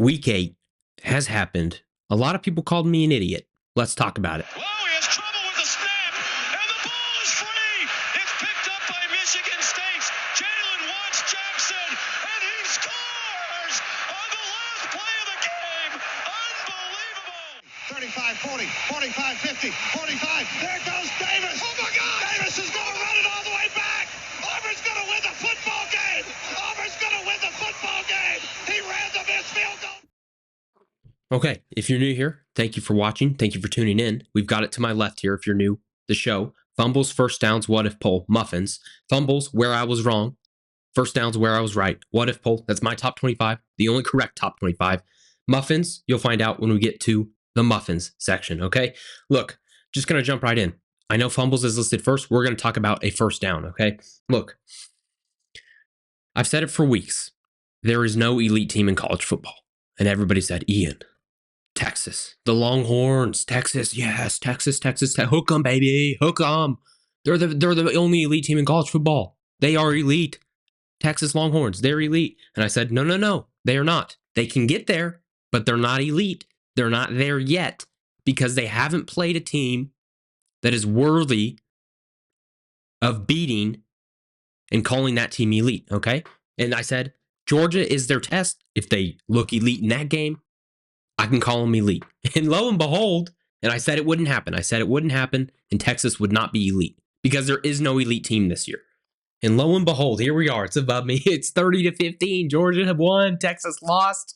Week 8 has happened. A lot of people called me an idiot. Let's talk about it. Whoa, he has trouble with the snap, and the ball is free. It's picked up by Michigan State's Jalen Watts-Jackson, and he scores on the last play of the game. Unbelievable. 35, 40, 45, 50, 45. There goes Davis. Oh, my God. Davis is going to run it all the way back. Auburn's going to win the football game. Auburn's going to win the football game. He ran the missed field goal. Okay, if you're new here, thank you for watching. Thank you for tuning in. We've got it to my left here if you're new. The show, fumbles, first downs, what if poll, muffins. Fumbles, where I was wrong. First downs, where I was right. What if poll, that's my top 25, the only correct top 25. Muffins, you'll find out when we get to the muffins section, okay? Look, just going to jump right in. I know fumbles is listed first. We're going to talk about a first down, okay? Look, I've said it for weeks. There is no elite team in college football. And everybody said, Ian, Texas, the Longhorns, Texas, yes, Texas, hook 'em, baby, hook 'em. They're the only elite team in college football. They are elite. Texas Longhorns, they're elite. And I said, no, they are not. They can get there, but they're not elite. They're not there yet because they haven't played a team that is worthy of beating and calling that team elite, okay? And I said, Georgia is their test. If they look elite in that game, I can call them elite. And lo and behold, and I said it wouldn't happen. I said it wouldn't happen, and Texas would not be elite because there is no elite team this year. And lo and behold, here we are. It's above me. It's 30-15. Georgia have won. Texas lost.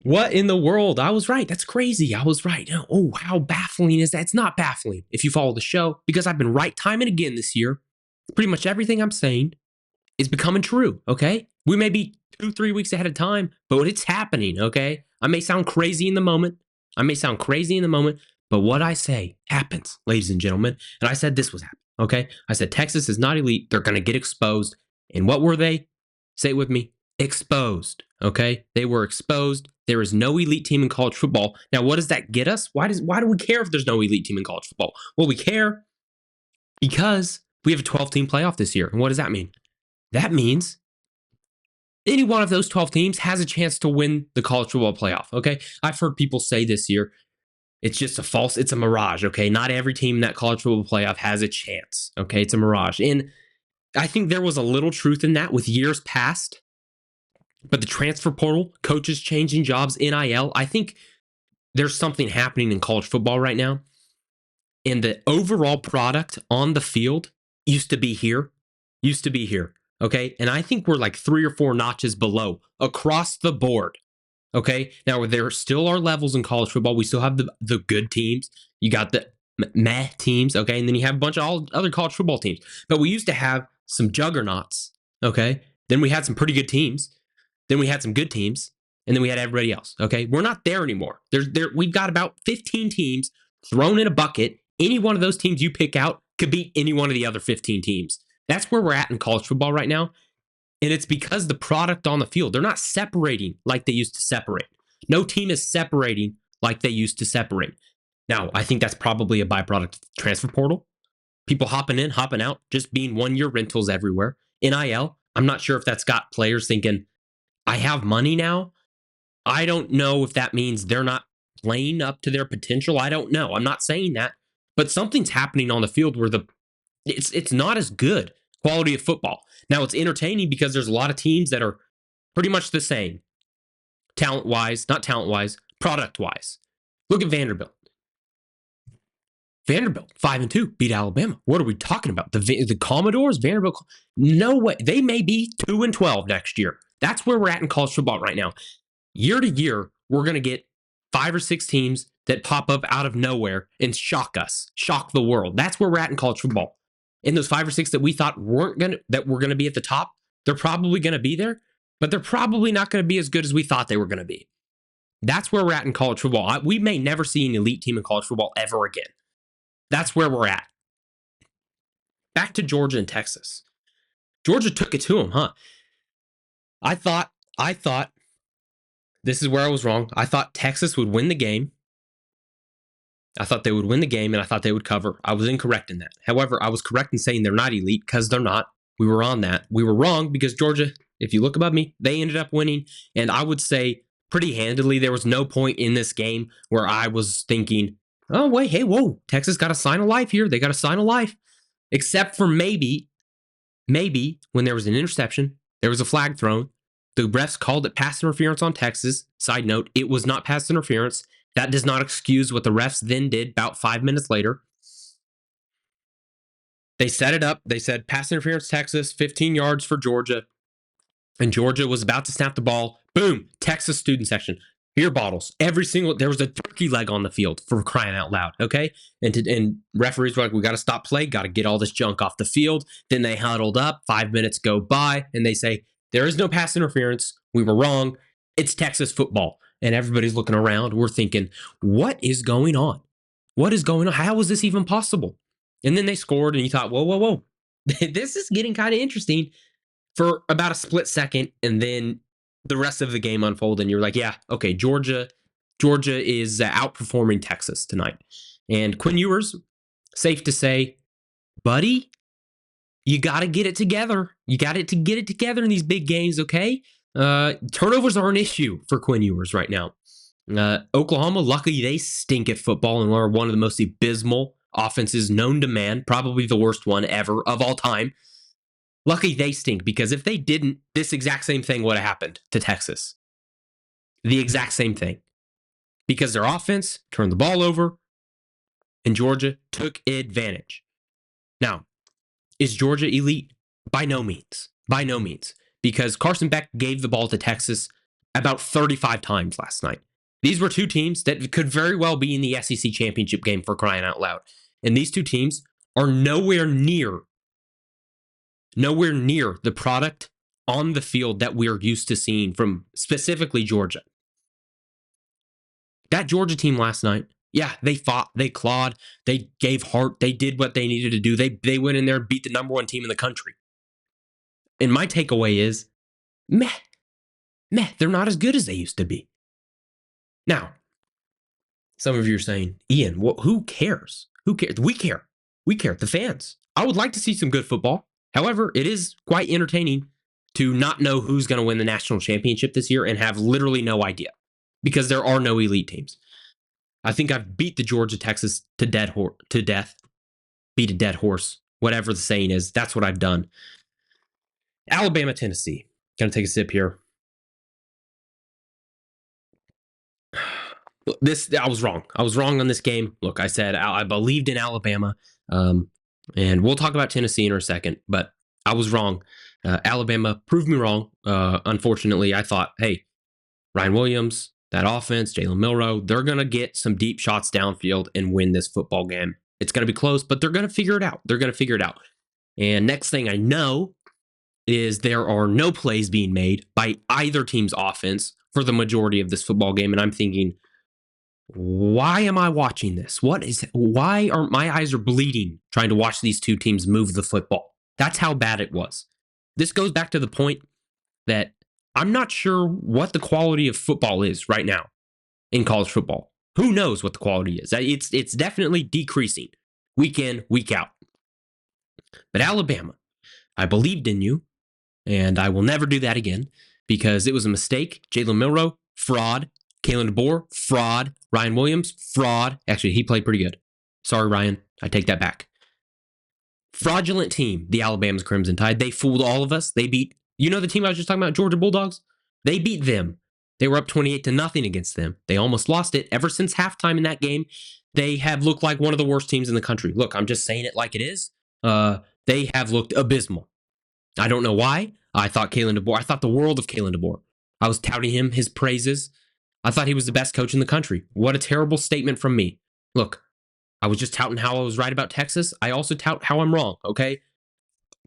What in the world? I was right. That's crazy. I was right. Oh, how baffling is that? It's not baffling if you follow the show because I've been right time and again this year. Pretty much everything I'm saying is becoming true, okay? We may be 2-3 weeks ahead of time, but it's happening, okay? I may sound crazy in the moment. But what I say happens, ladies and gentlemen. And I said this was happening, okay? I said Texas is not elite. They're going to get exposed. And what were they? Say it with me. Exposed, okay? They were exposed. There is no elite team in college football. Now, what does that get us? Why do we care if there's no elite team in college football? Well, we care because we have a 12-team playoff this year. And what does that mean? That means any one of those 12 teams has a chance to win the college football playoff, okay? I've heard people say this year, it's just it's a mirage, okay? Not every team in that college football playoff has a chance, okay? It's a mirage. And I think there was a little truth in that with years past. But the transfer portal, coaches changing jobs, NIL, I think there's something happening in college football right now. And the overall product on the field used to be here. Okay. And I think we're like 3 or 4 notches below across the board. Okay. Now, there still are levels in college football. We still have the good teams. You got the meh teams. Okay. And then you have a bunch of all other college football teams. But we used to have some juggernauts. Okay. Then we had some pretty good teams. Then we had some good teams. And then we had everybody else. Okay. We're not there anymore. We've got about 15 teams thrown in a bucket. Any one of those teams you pick out could beat any one of the other 15 teams. That's where we're at in college football right now. And it's because the product on the field, they're not separating like they used to separate. No team is separating like they used to separate. Now, I think that's probably a byproduct of the transfer portal. People hopping in, hopping out, just being one-year rentals everywhere. NIL, I'm not sure if that's got players thinking, I have money now. I don't know if that means they're not playing up to their potential. I don't know. I'm not saying that. But something's happening on the field where it's not as good quality of football. Now, it's entertaining because there's a lot of teams that are pretty much the same. Not talent-wise, product-wise. Look at Vanderbilt. 5-2, beat Alabama. What are we talking about? The Commodores, Vanderbilt? No way. They may be 2-12 next year. That's where we're at in college football right now. Year to year, we're going to get 5 or 6 teams that pop up out of nowhere and shock us, shock the world. That's where we're at in college football. And those 5 or 6 that we thought were going to be at the top, they're probably going to be there, but they're probably not going to be as good as we thought they were going to be. That's where we're at in college football. We may never see an elite team in college football ever again. That's where we're at. Back to Georgia and Texas. Georgia took it to them, huh? I thought this is where I was wrong. I thought Texas would win the game. I thought they would win the game, and I thought they would cover. I was incorrect in that. However, I was correct in saying they're not elite because they're not. We were on that. We were wrong because Georgia If you look above me, they ended up winning. And I would say pretty handily, there was no point in this game where I was thinking, oh, wait, hey, whoa, Texas got a sign of life here. They got a sign of life. Except for maybe when there was an interception, there was a flag thrown. The refs called it pass interference on Texas. Side note, it was not pass interference. That does not excuse what the refs then did about 5 minutes later. They set it up. They said pass interference, Texas, 15 yards for Georgia. And Georgia was about to snap the ball. Boom, Texas student section. Beer bottles. There was a turkey leg on the field, for crying out loud, okay? And referees were like, we got to stop play, got to get all this junk off the field. Then they huddled up. 5 minutes go by, and they say, there is no pass interference. We were wrong. It's Texas football. And everybody's looking around. We're thinking, what is going on? What is going on? How is this even possible? And then they scored, and you thought, whoa. This is getting kind of interesting for about a split second, and then the rest of the game unfolded, and you're like, yeah, okay, Georgia is outperforming Texas tonight. And Quinn Ewers, safe to say, buddy, you got to get it together. You got to get it together in these big games, okay? Turnovers are an issue for Quinn Ewers right now. Oklahoma, luckily, they stink at football and are one of the most abysmal offenses known to man, probably the worst one ever of all time. Lucky they stink, because if they didn't, this exact same thing would have happened to Texas. The exact same thing. Because their offense turned the ball over, and Georgia took advantage. Now, is Georgia elite? By no means. By no means. Because Carson Beck gave the ball to Texas about 35 times last night. These were two teams that could very well be in the SEC championship game, for crying out loud. And these two teams are nowhere near the product on the field that we're used to seeing from specifically Georgia. That Georgia team last night, yeah, they fought, they clawed, they gave heart, they did what they needed to do. They went in there and beat the number one team in the country. And my takeaway is, they're not as good as they used to be. Now, some of you are saying, Ian, who cares? Who cares? We care. We care, the fans. I would like to see some good football. However, it is quite entertaining to not know who's going to win the national championship this year and have literally no idea, because there are no elite teams. I think I've beat the Georgia-Texas to death. Beat a dead horse, whatever the saying is. That's what I've done. Alabama-Tennessee. Going to take a sip here. I was wrong. I was wrong on this game. Look, I said I believed in Alabama. And we'll talk about Tennessee in a second, but I was wrong. Alabama proved me wrong. Unfortunately, I thought, hey, Ryan Williams, that offense, Jalen Milroe, they're going to get some deep shots downfield and win this football game. It's going to be close, but they're going to figure it out. And next thing I know is there are no plays being made by either team's offense for the majority of this football game. And I'm thinking, why am I watching this? Why are my eyes are bleeding trying to watch these two teams move the football? That's how bad it was. This goes back to the point that I'm not sure what the quality of football is right now in college football. Who knows what the quality is? It's definitely decreasing week in, week out. But Alabama, I believed in you, and I will never do that again, because it was a mistake. Jalen Milroe, fraud. Kalen DeBoer, fraud. Ryan Williams, fraud. Actually, he played pretty good. Sorry, Ryan. I take that back. Fraudulent team, the Alabama's Crimson Tide. They fooled all of us. They beat, the team I was just talking about, Georgia Bulldogs? They beat them. They were up 28-0 against them. They almost lost it. Ever since halftime in that game, they have looked like one of the worst teams in the country. Look, I'm just saying it like it is. They have looked abysmal. I don't know why. I thought the world of Kalen DeBoer. I was touting him, his praises. I thought he was the best coach in the country. What a terrible statement from me. Look, I was just touting how I was right about Texas. I also tout how I'm wrong, okay?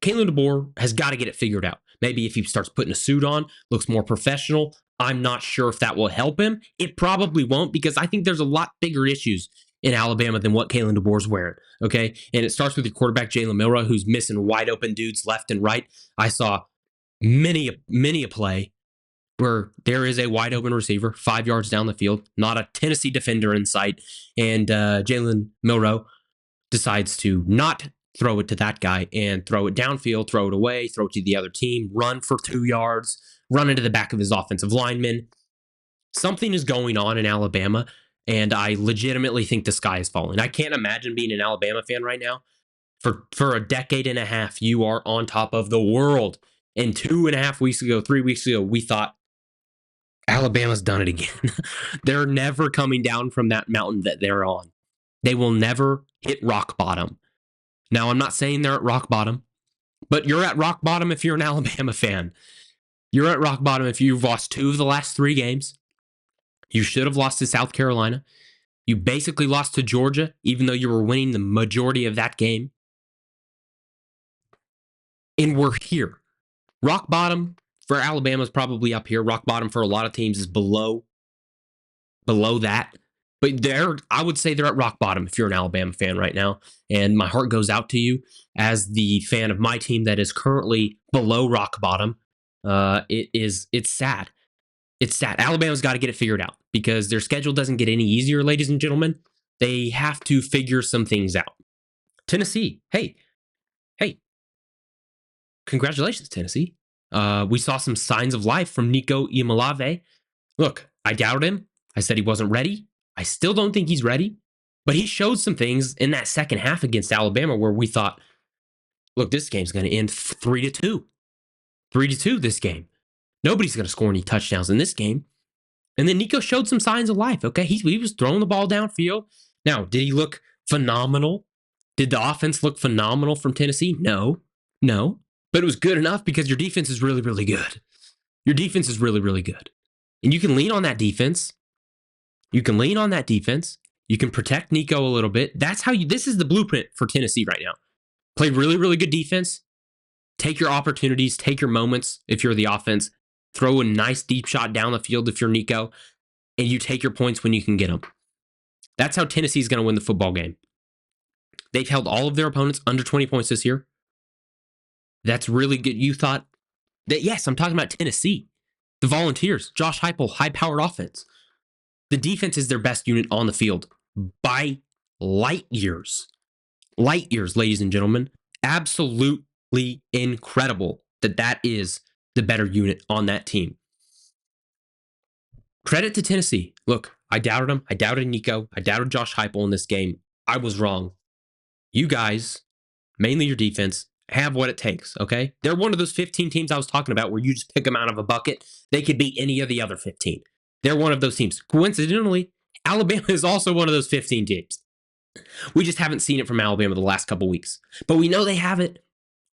Kalen DeBoer has got to get it figured out. Maybe if he starts putting a suit on, looks more professional, I'm not sure if that will help him. It probably won't, because I think there's a lot bigger issues in Alabama than what Kalen DeBoer's wearing, okay? And it starts with your quarterback, Jalen Milroe, who's missing wide open dudes left and right. I saw many a play where there is a wide open receiver 5 yards down the field, not a Tennessee defender in sight, and Jalen Milroe decides to not throw it to that guy and throw it downfield, throw it away, throw it to the other team, run for 2 yards, run into the back of his offensive lineman. Something is going on in Alabama, and I legitimately think the sky is falling. I can't imagine being an Alabama fan right now. For a decade and a half, you are on top of the world. And 2.5 weeks ago, 3 weeks ago, we thought Alabama's done it again. They're never coming down from that mountain that they're on. They will never hit rock bottom. Now, I'm not saying they're at rock bottom, but you're at rock bottom if you're an Alabama fan. You're at rock bottom if you've lost 2 of the last 3 games. You should have lost to South Carolina. You basically lost to Georgia, even though you were winning the majority of that game. And we're here. Rock bottom for Alabama is probably up here. Rock bottom for a lot of teams is below that. But I would say they're at rock bottom if you're an Alabama fan right now. And my heart goes out to you as the fan of my team that is currently below rock bottom. It's sad. It's sad. Alabama's got to get it figured out because their schedule doesn't get any easier, ladies and gentlemen. They have to figure some things out. Tennessee, hey, congratulations, Tennessee. We saw some signs of life from Nico Iamaleava. Look, I doubted him. I said he wasn't ready. I still don't think he's ready, but he showed some things in that second half against Alabama where we thought, look, this game's going to end 3-2. 3-2 this game. Nobody's going to score any touchdowns in this game. And then Nico showed some signs of life, okay? He was throwing the ball downfield. Now, did he look phenomenal? Did the offense look phenomenal from Tennessee? No. But it was good enough because your defense is really, really good. Your defense is really, really good. And you can lean on that defense. You can protect Nico a little bit. This is the blueprint for Tennessee right now. Play really, really good defense. Take your opportunities, take your moments if you're the offense. Throw a nice deep shot down the field if you're Nico. And you take your points when you can get them. That's how Tennessee's going to win the football game. They've held all of their opponents under 20 points this year. That's really good. You thought that, yes, I'm talking about Tennessee. The Volunteers, Josh Heupel, high-powered offense. The defense is their best unit on the field by light years. Light years, ladies and gentlemen. Absolutely incredible that is the better unit on that team. Credit to Tennessee. Look, I doubted him. I doubted Nico. I doubted Josh Heupel in this game. I was wrong. You guys, mainly your defense, have what it takes, okay? They're one of those 15 teams I was talking about where you just pick them out of a bucket. They could beat any of the other 15. They're one of those teams. Coincidentally, Alabama is also one of those 15 teams. We just haven't seen it from Alabama the last couple weeks. But we know they have it.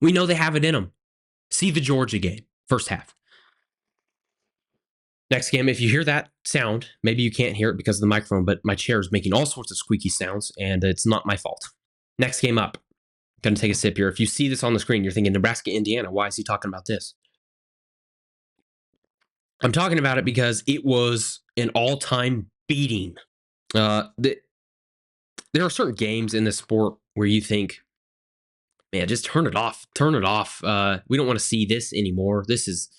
We know they have it in them. See the Georgia game, first half. Next game, if you hear that sound, maybe you can't hear it because of the microphone, but my chair is making all sorts of squeaky sounds, and it's not my fault. Next game up. Going to take a sip here. If you see this on the screen, you're thinking Nebraska, Indiana. Why is he talking about this? I'm talking about it because it was an all-time beating. There are certain games in this sport where you think, man, just turn it off. Turn it off. We don't want to see this anymore. This is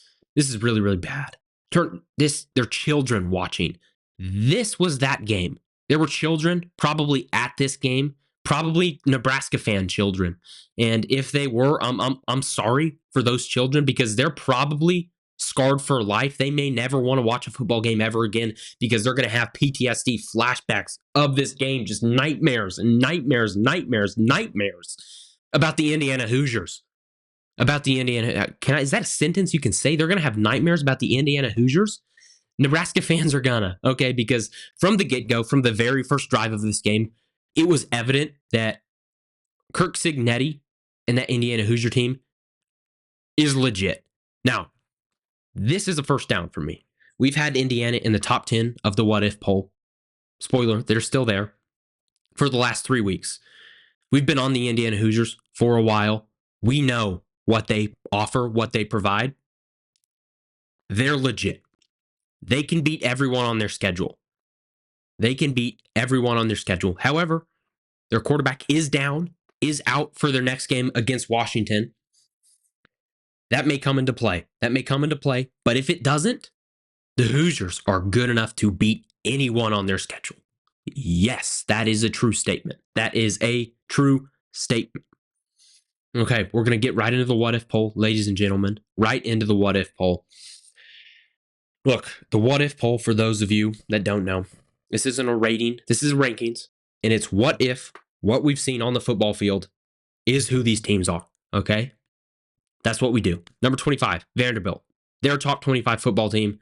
really, really bad. They're children watching. This was that game. There were children probably at this game, probably Nebraska fan children. And if they were, I'm sorry for those children because they're probably scarred for life. They may never want to watch a football game ever again because they're going to have PTSD flashbacks of this game, just nightmares and nightmares about the Indiana Hoosiers. About the Indiana, is that a sentence you can say? They're going to have nightmares about the Indiana Hoosiers? Nebraska fans are gonna, okay? Because from the get-go, from the very first drive of this game, it was evident that Kirk Cignetti and that Indiana Hoosier team is legit. Now, this is a first down for me. We've had Indiana in the top 10 of the What If poll. Spoiler, they're still there for the last 3 weeks. We've been on the Indiana Hoosiers for a while. We know what they offer, what they provide. They're legit. They can beat everyone on their schedule. However, their quarterback is out for their next game against Washington. That may come into play. But if it doesn't, the Hoosiers are good enough to beat anyone on their schedule. Yes, that is a true statement. Okay, we're going to get right into the what if poll, ladies and gentlemen. Right into the what if poll. Look, the what if poll, for those of you that don't know, this isn't a rating, this is rankings, and it's what if what we've seen on the football field is who these teams are. Okay? That's what we do. Number 25, Vanderbilt. They're a top 25 football team.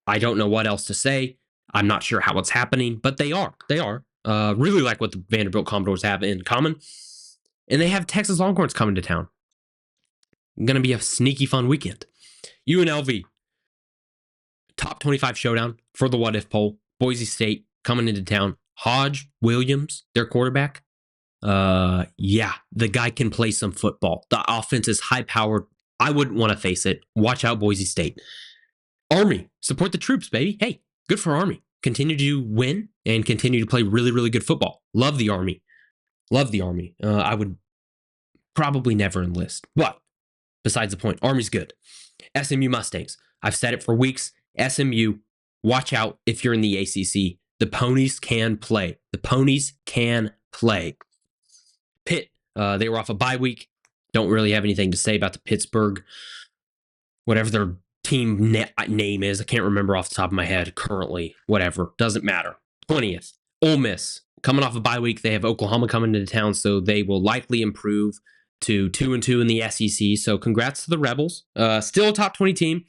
I don't know what else to say. I'm not sure how it's happening, but they are. They are. Really like what the Vanderbilt Commodores have in common. And they have Texas Longhorns coming to town. Going to be a sneaky fun weekend. UNLV, top 25 showdown for the what if poll. Boise State coming into town. Hodge Williams, their quarterback. Yeah, the guy can play some football. The offense is high powered. I wouldn't want to face it. Watch out, Boise State. Army, support the troops, baby. Hey, good for Army. Continue to win and continue to play really, really good football. Love the Army. Love the Army. I would probably never enlist, but besides the point, Army's good. SMU Mustangs. I've said it for weeks. SMU, watch out if you're in the ACC. The Ponies can play. The Ponies can play. Pitt, they were off a bye week. Don't really have anything to say about the Pittsburgh, whatever their team name is. I can't remember off the top of my head currently. Whatever. Doesn't matter. 20th, Ole Miss. Coming off a bye week, they have Oklahoma coming into town, so they will likely improve to 2-2 in the SEC. So congrats to the Rebels. Still a top 20 team.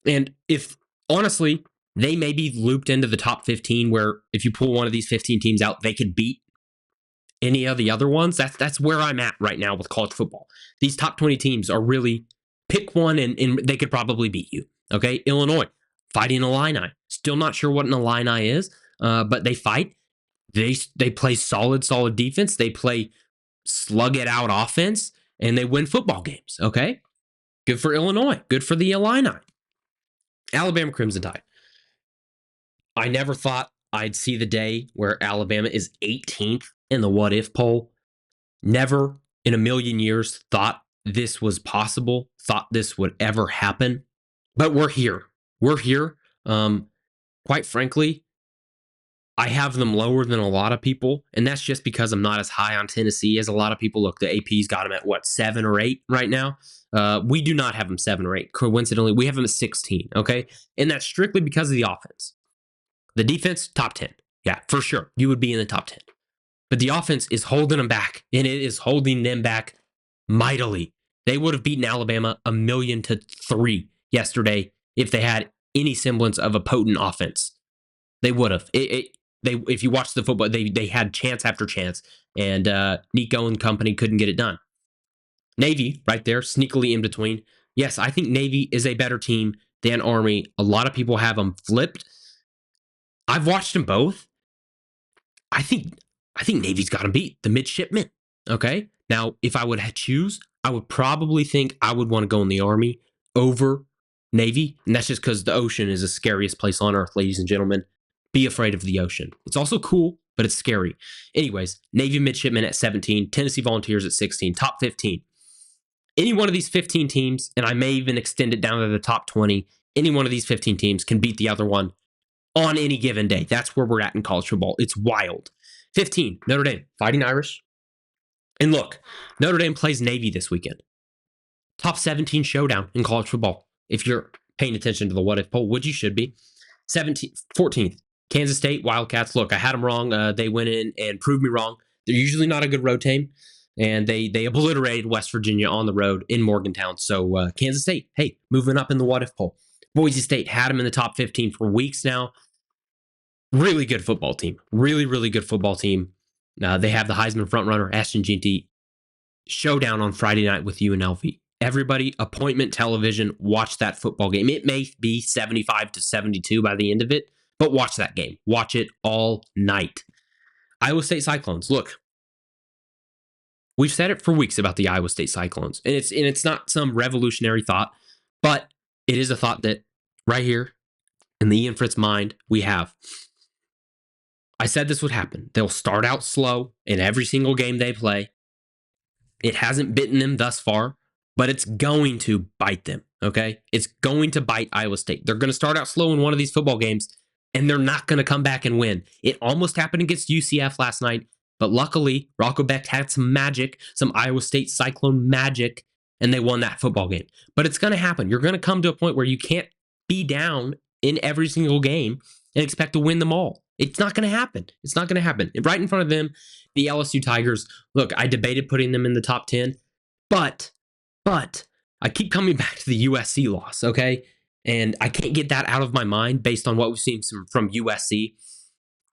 And if, honestly, they may be looped into the top 15 where if you pull one of these 15 teams out, they could beat any of the other ones. That's where I'm at right now with college football. These top 20 teams are really, pick one and they could probably beat you. Okay, Illinois, fighting Illini. Still not sure what an Illini is, but they fight. They play solid defense. They play slug it out offense, and they win football games. Okay, good for Illinois. Good for the Illini. Alabama Crimson Tide. I never thought I'd see the day where Alabama is 18th in the what if poll. Never in a million years thought this was possible, thought this would ever happen. But we're here. We're here. Quite frankly, I have them lower than a lot of people, and that's just because I'm not as high on Tennessee as a lot of people. Look, the AP's got them at, 7 or 8 right now? We do not have them 7 or 8. Coincidentally, we have them at 16, okay? And that's strictly because of the offense. The defense, top 10. Yeah, for sure. You would be in the top 10. But the offense is holding them back, and it is holding them back mightily. They would have beaten Alabama 1,000,000-3 yesterday if they had any semblance of a potent offense. They would have. If you watch the football, they had chance after chance, and Nico and company couldn't get it done. Navy, right there, sneakily in between. Yes, I think Navy is a better team than Army. A lot of people have them flipped. I've watched them both. I think Navy's got them beat. The midshipmen. Okay? Now, if I would choose, I would probably think I would want to go in the Army over Navy. And that's just because the ocean is the scariest place on earth, ladies and gentlemen. Be afraid of the ocean. It's also cool, but it's scary. Anyways, Navy midshipmen at 17, Tennessee Volunteers at 16, top 15. Any one of these 15 teams, and I may even extend it down to the top 20, any one of these 15 teams can beat the other one on any given day. That's where we're at in college football. It's wild. 15, Notre Dame, Fighting Irish. And look, Notre Dame plays Navy this weekend. Top 17 showdown in college football. If you're paying attention to the what if poll, which you should be. 14th, Kansas State, Wildcats. Look, I had them wrong. They went in and proved me wrong. They're usually not a good road team, and they obliterated West Virginia on the road in Morgantown. So Kansas State, hey, moving up in the what if poll. Boise State had them in the top 15 for weeks now. Really good football team. Really, really good football team. They have the Heisman frontrunner, Ashton Jeanty, showdown on Friday night with UNLV. Everybody, appointment television, watch that football game. It may be 75-72 by the end of it, but watch that game. Watch it all night. Iowa State Cyclones. Look, we've said it for weeks about the Iowa State Cyclones, and it's not some revolutionary thought, but it is a thought that right here in the Ian Fritts mind we have. I said this would happen. They'll start out slow in every single game they play. It hasn't bitten them thus far, but it's going to bite them, okay? It's going to bite Iowa State. They're going to start out slow in one of these football games, and they're not going to come back and win. It almost happened against UCF last night. But luckily, Rocco Becht had some magic, some Iowa State Cyclone magic, and they won that football game. But it's going to happen. You're going to come to a point where you can't be down in every single game and expect to win them all. It's not going to happen. It's not going to happen. Right in front of them, the LSU Tigers. Look, I debated putting them in the top 10, but I keep coming back to the USC loss, okay? And I can't get that out of my mind based on what we've seen from USC.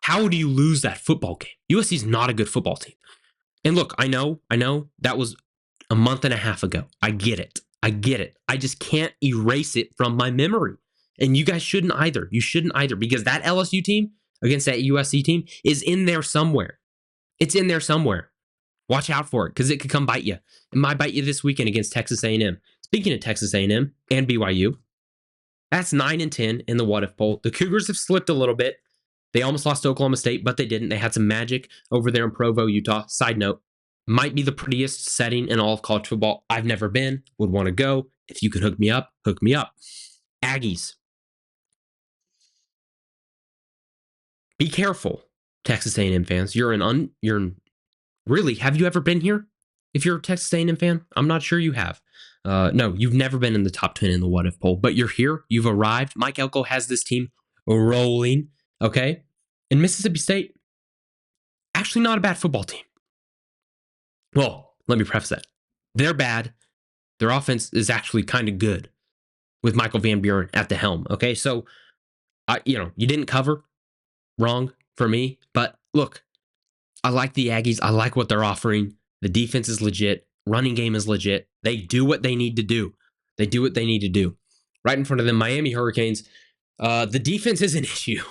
How do you lose that football game? USC is not a good football team. And look, I know that was a month and a half ago. I get it. I just can't erase it from my memory. And you guys shouldn't either. You shouldn't either, because that LSU team against that USC team is in there somewhere. It's in there somewhere. Watch out for it, because it could come bite you. It might bite you this weekend against Texas A&M. Speaking of Texas A&M and BYU, that's 9-10 in the what if poll. The Cougars have slipped a little bit. They almost lost to Oklahoma State, but they didn't. They had some magic over there in Provo, Utah. Side note, might be the prettiest setting in all of college football. I've never been, would want to go. If you could hook me up, hook me up. Aggies. Be careful, Texas A&M fans. Really, have you ever been here? If you're a Texas A&M fan, I'm not sure you have. No, you've never been in the top 10 in the what if poll, but you're here. You've arrived. Mike Elko has this team rolling, okay? And Mississippi State, actually not a bad football team. Well, let me preface that. They're bad. Their offense is actually kind of good with Michael Van Buren at the helm, okay? So, you didn't cover. Wrong for me. But look, I like the Aggies. I like what they're offering. The defense is legit. Running game is legit. They do what they need to do. Right in front of them, Miami Hurricanes. The defense is an issue.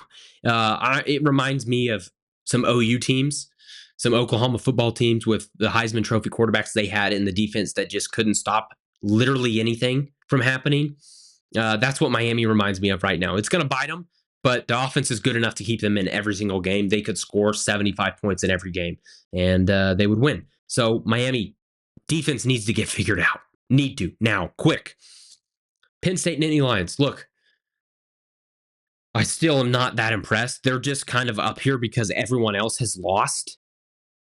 It reminds me of some OU teams, some Oklahoma football teams with the Heisman Trophy quarterbacks they had in the defense that just couldn't stop literally anything from happening. That's what Miami reminds me of right now. It's going to bite them, but the offense is good enough to keep them in every single game. They could score 75 points in every game, and they would win. So Miami defense needs to get figured out. Need to. Now, quick. Penn State and Nittany Lions. Look, I still am not that impressed. They're just kind of up here because everyone else has lost.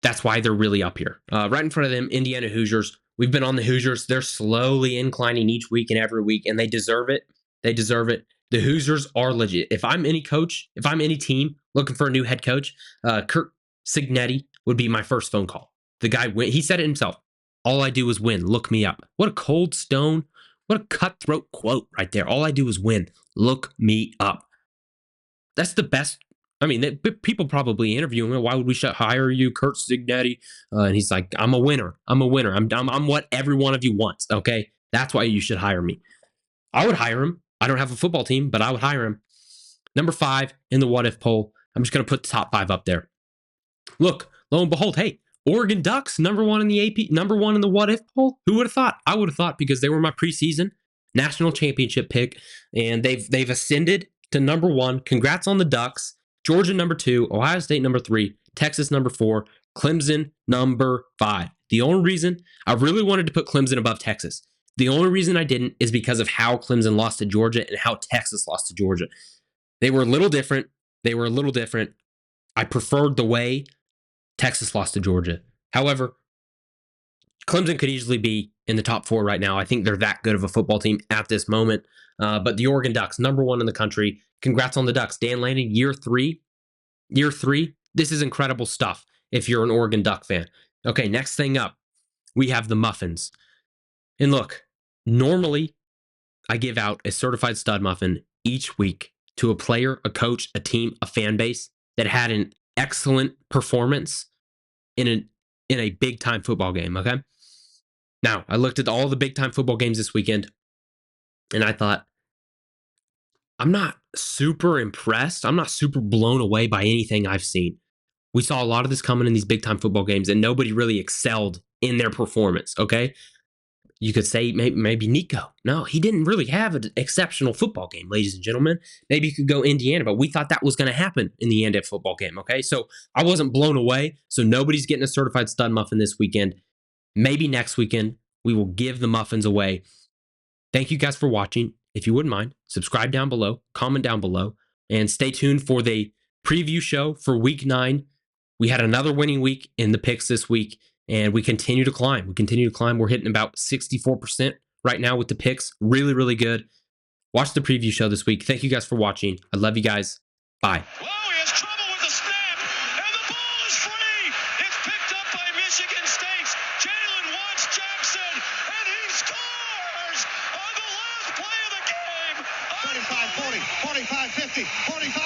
That's why they're really up here. Right in front of them, Indiana Hoosiers. We've been on the Hoosiers. They're slowly inclining each week and every week, and they deserve it. They deserve it. The Hoosiers are legit. If I'm any coach, if I'm any team looking for a new head coach, Kurt Cignetti would be my first phone call. The guy, he said it himself. All I do is win. Look me up. What a cold stone. What a cutthroat quote right there. All I do is win. Look me up. That's the best. I mean, people probably interview him. Why would we hire you, Kurt Cignetti? And he's like, I'm a winner. I'm what every one of you wants. Okay, that's why you should hire me. I would hire him. I don't have a football team, but I would hire him. Number 5 in the what if poll. I'm just going to put the top 5 up there. Look, lo and behold, hey, Oregon Ducks, number 1 in the AP, number 1 in the what if poll. Who would have thought? I would have thought, because they were my preseason national championship pick, and they've ascended to number 1. Congrats on the Ducks. Georgia number 2, Ohio State number 3, Texas number 4, Clemson number 5. The only reason I really wanted to put Clemson above Texas, the only reason I didn't is because of how Clemson lost to Georgia and how Texas lost to Georgia. They were a little different. I preferred the way Texas lost to Georgia. However, Clemson could easily be in the top 4 right now. I think they're that good of a football team at this moment. But the Oregon Ducks, number 1 in the country. Congrats on the Ducks. Dan Lanning, year 3. This is incredible stuff if you're an Oregon Duck fan. Okay, next thing up, we have the Muffins. And look, normally I give out a certified stud muffin each week to a player, a coach, a team, a fan base that had an excellent performance in a big time football game, okay? Now, I looked at all the big time football games this weekend, and I thought, I'm not super impressed. I'm not super blown away by anything I've seen. We saw a lot of this coming in these big time football games, and nobody really excelled in their performance, okay? You could say maybe Nico. No, he didn't really have an exceptional football game, ladies and gentlemen. Maybe you could go Indiana, but we thought that was going to happen in the end of football game, okay? So I wasn't blown away, so nobody's getting a certified stud muffin this weekend. Maybe next weekend we will give the muffins away. Thank you guys for watching. If you wouldn't mind, subscribe down below, comment down below, and stay tuned for the preview show for Week 9 We had another winning week in the picks this week, and we continue to climb. We're hitting about 64% right now with the picks. Really, really good. Watch the preview show this week. Thank you guys for watching. I love you guys. Bye. Whoa, he has trouble with the snap, and the ball is free. It's picked up by Michigan State's Jalen Watts Jackson, and he scores on the last play of the game. 35-40, 45-50, 45